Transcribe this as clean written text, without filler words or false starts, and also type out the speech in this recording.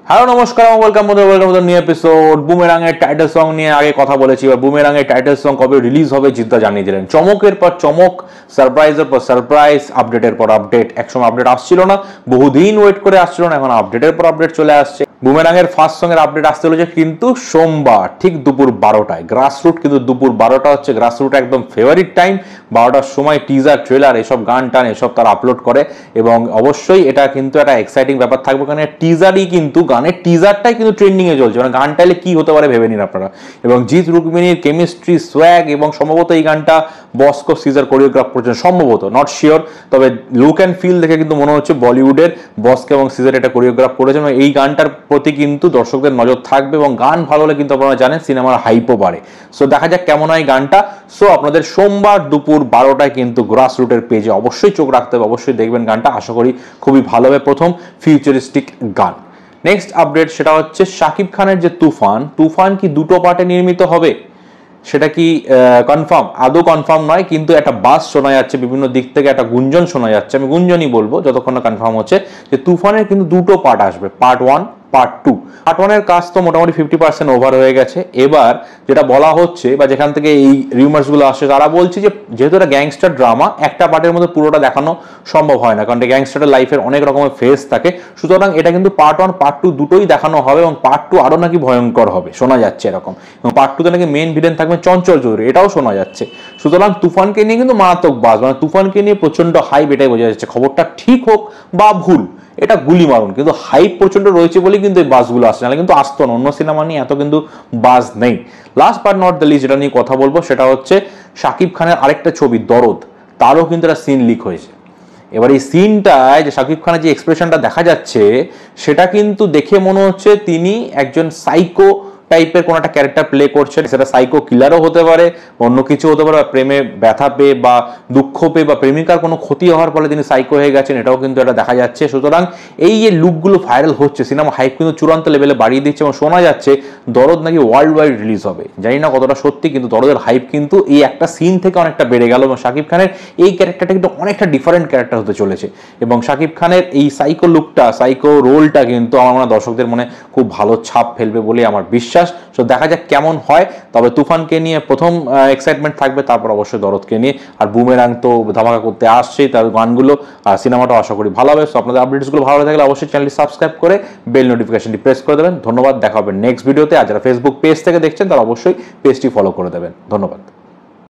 Hello নমস্কার, welcome new episode. বুমেরাংয়ের title song নিয়ে আগে কথা বলেছি, এবার বুমেরাংয়ের টাইটেল সং কবে রিলিজ হবে জিদ্দা জানিয়ে দিলেন। চমকের পর চমক, সারপ্রাইজের পর সারপ্রাইজ, আপডেটের পর আপডেট। একসময় আপডেট আসছিল না, বহুদিন ওয়েট করে আসছিল না, এখন আপডেটের পর আপডেট চলে আসছে। বুমেরাংয়ের ফার্স্ট সঙ্গের আপডেট আসতে চলেছে কিন্তু সোমবার ঠিক দুপুর 12টায়। গ্রাসরুট কিন্তু দুপুর 12টা হচ্ছে গ্রাসরুট একদম ফেভারিট টাইম। 12টার সময় টিজার, ট্রেলার, এসব গান টান এসব তারা আপলোড করে এবং অবশ্যই এটা কিন্তু একটা এক্সাইটিং ব্যাপার থাকবে, কারণ টিজারই কিন্তু গানের টিজারটাই কিন্তু ট্রেন্ডিং এ চলছে, মানে গানটা এলে কি হতে পারে ভেবে নিন আপনারা। এবং জিৎ রুক্মিণীর কেমিস্ট্রি, সোয়াগ এবং সম্ভবত এই গানটা বস্কো সিজার কোরিওগ্রাফ করেছেন, সম্ভবত, নট শিওর, তবে লুক অ্যান্ড ফিল দেখে কিন্তু মনে হচ্ছে বলিউডের বস্কো এবং সিজার এটা কোরিওগ্রাফ করেছেন। এই গানটার প্রতি কিন্তু দর্শকদের নজর থাকবে এবং গান ভালো হলে কিন্তু আপনারা জানেন সিনেমার হাইপও বাড়ে। সো দেখা যাক কেমন হয় গানটা। সো আপনাদের সোমবার দুপুর 12টায় কিন্তু গ্রাসরুটের পেজে অবশ্যই চোখ রাখতে হবে, অবশ্যই দেখবেন গানটা, আশা করি খুবই ভালো হবে। প্রথম ফিউচারিস্টিক গান। নেক্সট আপডেট সেটা হচ্ছে শাকিব খানের যে তুফান কি দুটো পার্টে নির্মিত হবে, সেটা কি কনফার্ম? আদৌ কনফার্ম নয়, কিন্তু একটা বাস শোনা যাচ্ছে, বিভিন্ন দিক থেকে একটা গুঞ্জন শোনা যাচ্ছে, আমি গুঞ্জনই বলবো যতক্ষণ না কনফার্ম হচ্ছে, যে তুফানের কিন্তু দুটো পার্ট আসবে, পার্ট 1 পার্ট 2। পার্ট 1 এর কাজ তো মোটামুটি 50% ওভার হয়ে গেছে। এবার যেটা বলা হচ্ছে বা যেখান থেকে এই রিউমার্স গুলো আসছে, তারা বলছে যে যেহেতু এটা গ্যাংস্টার ড্রামা, একটা পার্টের মধ্যে পুরোটা দেখানো সম্ভব হয় না, কারণ গ্যাংস্টারের লাইফের অনেক রকমের ফেজ থাকে। সুতরাং এটা কিন্তু পার্ট 1 পার্ট 2 দুটোই দেখানো হবে এবং পার্ট 2 আরো নাকি ভয়ঙ্কর হবে, শোনা যাচ্ছে এরকম। এবং পার্ট 2 তে নাকি মেন ভিলেন থাকবে চঞ্চল চৌধুরী, এটাও শোনা যাচ্ছে। সুতরাং তুফানকে নিয়ে কিন্তু মারাত্মক বাজ, মানে তুফানকে নিয়ে প্রচন্ড হাইপ, এটাই বোঝা যাচ্ছে। খবরটা ঠিক হোক বা ভুল, এটা গুলি মারুন, কিন্তু হাইপ প্রচন্ড রয়েছে বলেই কিন্তু এই বাসগুলো আসছে, নাহলে কিন্তু আসতো না। অন্য সিনেমা নিয়ে এত কিন্তু বাস নেই। Last but not the least যেটা নিয়ে কথা বলবো সেটা হচ্ছে শাকিব খানের আরেকটা ছবি দরদ, তারও কিন্তু একটা সিন লিক হয়েছে। এবার এই সিনটায় যে শাকিব খানের যে এক্সপ্রেশনটা দেখা যাচ্ছে, সেটা কিন্তু দেখে মনে হচ্ছে তিনি একজন সাইকো টাইপের কোন একটা ক্যারেক্টার প্লে করছেন। সেটা সাইকো কিলারও হতে পারে, অন্য কিছু হতে পারে, প্রেমে ব্যথা পেয়ে বা দুঃখ পেয়ে বা প্রেমিকার কোনো ক্ষতি হওয়ার ফলে তিনি সাইকো হয়ে গেছেন, এটাও কিন্তু এটা দেখা যাচ্ছে। সুতরাং এই যে লুকগুলো ভাইরাল হচ্ছে, সিনেমা হাইপ কিন্তু চূড়ান্ত লেভেলে বাড়িয়ে দিচ্ছে এবং শোনা যাচ্ছে দরদ নাকি ওয়ার্ল্ড ওয়াইড রিলিজ হবে। জানি না কতটা সত্যি, কিন্তু দরদের হাইপ কিন্তু এই একটা সিন থেকে অনেকটা বেড়ে গেল এবং শাকিব খানের এই ক্যারেক্টারটা কিন্তু অনেকটা ডিফারেন্ট ক্যারেক্টার হতে চলেছে এবং শাকিব খানের এই সাইকো লুকটা, সাইকো রোলটা কিন্তু আমার মনে দর্শকদের মনে খুব ভালো ছাপ ফেলবে বলে আমার বিশ্বাস। তো দেখা যাক কেমন হয়। তবে তুফানকে নিয়ে প্রথম এক্সাইটমেন্ট থাকবে, তারপর অবশ্যই দরদকে নিয়ে। আর বুমেরাং তো ধামাকা করতে আসছেই, তার গানগুলো আর সিনেমাটাও আশা করি ভালো হবে। সো আপনাদের আপডেটসগুলো ভালো লাগলে অবশ্যই চ্যানেলটি সাবস্ক্রাইব করে বেল নোটিফিকেশনটি প্রেস করে দেবেন। ধন্যবাদ, দেখা হবে নেক্সট ভিডিওতে। আর যারা ফেসবুক পেজ থেকে দেখছেন তারা অবশ্যই পেজটি ফলো করে দেবেন। ধন্যবাদ।